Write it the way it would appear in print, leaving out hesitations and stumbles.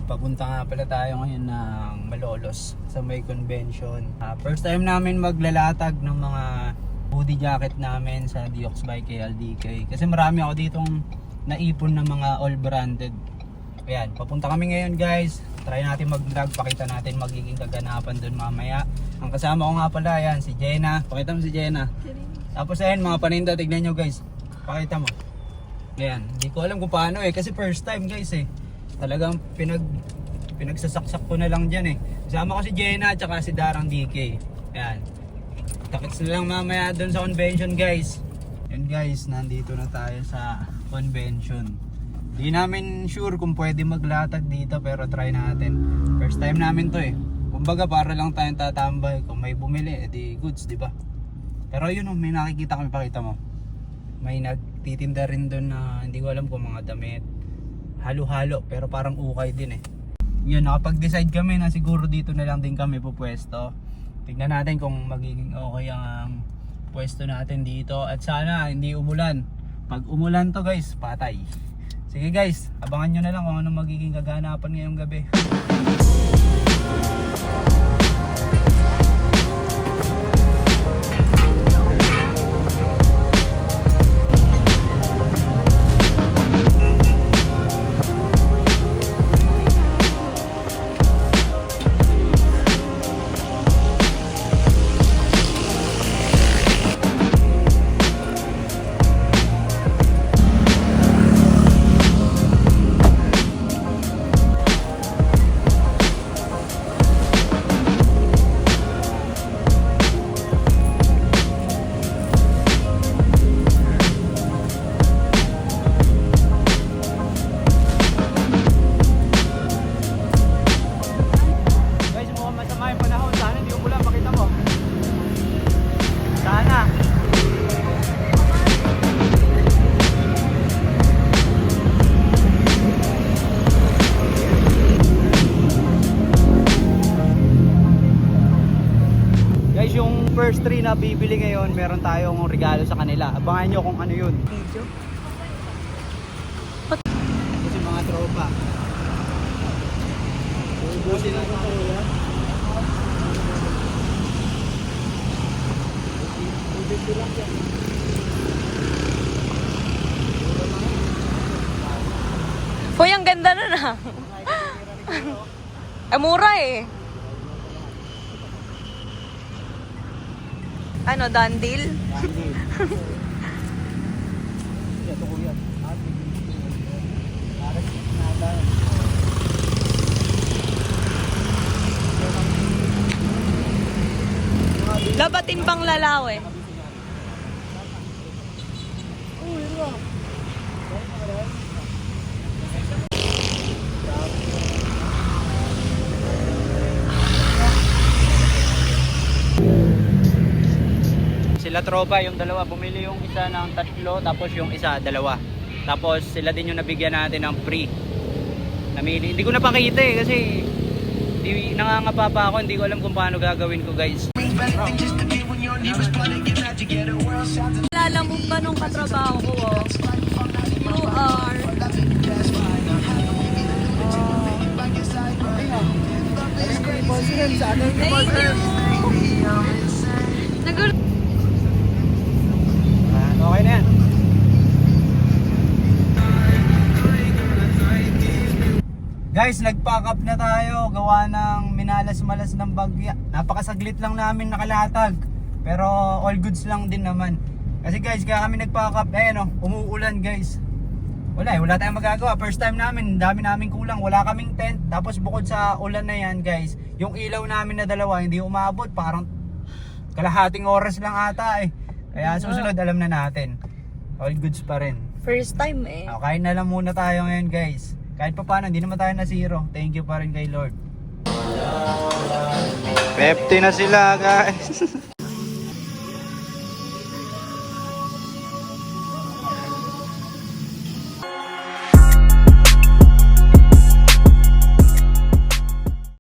Papunta nga pala tayo ngayon ng Malolos sa may convention. First time namin maglalatag ng mga hoodie jacket namin sa Diox by KLDK. Kasi marami ako ditong naipon ng mga all branded. Ayan, papunta kami ngayon guys. Try natin mag-vlog, pakita natin magiging kaganapan doon mamaya. Ang kasama ko nga pala, ayan, si Jenna. Pakita mo si Jenna. Tapos ayan mga paninda, tignan nyo guys. Pakita mo. Ayan, hindi ko alam kung paano kasi first time guys Talagang pinagsasaksak ko na lang dyan Kasama ko si Jenna at saka si Darang DK. Ayan. Takits na lang mamaya doon sa convention guys. Ayan guys, nandito na tayo sa convention. Di namin sure kung pwede maglatag dito pero try natin. First time namin to Kumbaga para lang tayong tatambay. Kung may bumili, edi goods, di ba? Pero yun may nakikita kami, pakita mo. May nagtitinda rin doon na hindi ko alam kung mga damit. Halo-halo pero parang ukay din Yun, nakapag-decide kami na siguro dito na lang din kami pupwesto. Tignan natin kung magiging okay ang pwesto natin dito. At sana hindi umulan. Pag umulan to guys, patay. Sige guys, abangan nyo na lang kung ano magiging kaganapan ngayong gabi. First 3 na bibili ngayon, meron tayong regalo sa kanila. Abangan nyo kung ano yun. Video? Kasi mga tropa. Ubusin lang ako yan. Ubusin lang yan. Hoy, ang ganda nun mura Ano, done deal? Ito ko yan. Labatin pang lalaw Sila tropa, yung dalawa, bumili yung isa ng 3, tapos yung isa 2. Tapos sila din yung nabigyan natin ng free. Namili, hindi ko na pakita kasi nangangapa pa ako, hindi ko alam kung paano gagawin ko guys. Alala mo ba nung katrabaho ko You are Thank you. Okay na yan. Guys, nag-pack up na tayo. Gawa ng minalas-malas ng bagya. Napakasaglit lang namin nakalatag. Pero all goods lang din naman. Kasi guys, kaya kami nag-pack up. Umuulan guys. Wala tayong magagawa. First time namin, dami namin kulang. Wala kaming tent. Tapos bukod sa ulan na yan guys, yung ilaw namin na 2 hindi umabot. Parang kalahating oras lang ata Kaya susunod alam na natin. All goods pa rin. First time Kain na lang muna tayo ngayon guys. Kahit pa paano, hindi naman tayo na zero. Thank you pa rin kay Lord. 50 na sila guys.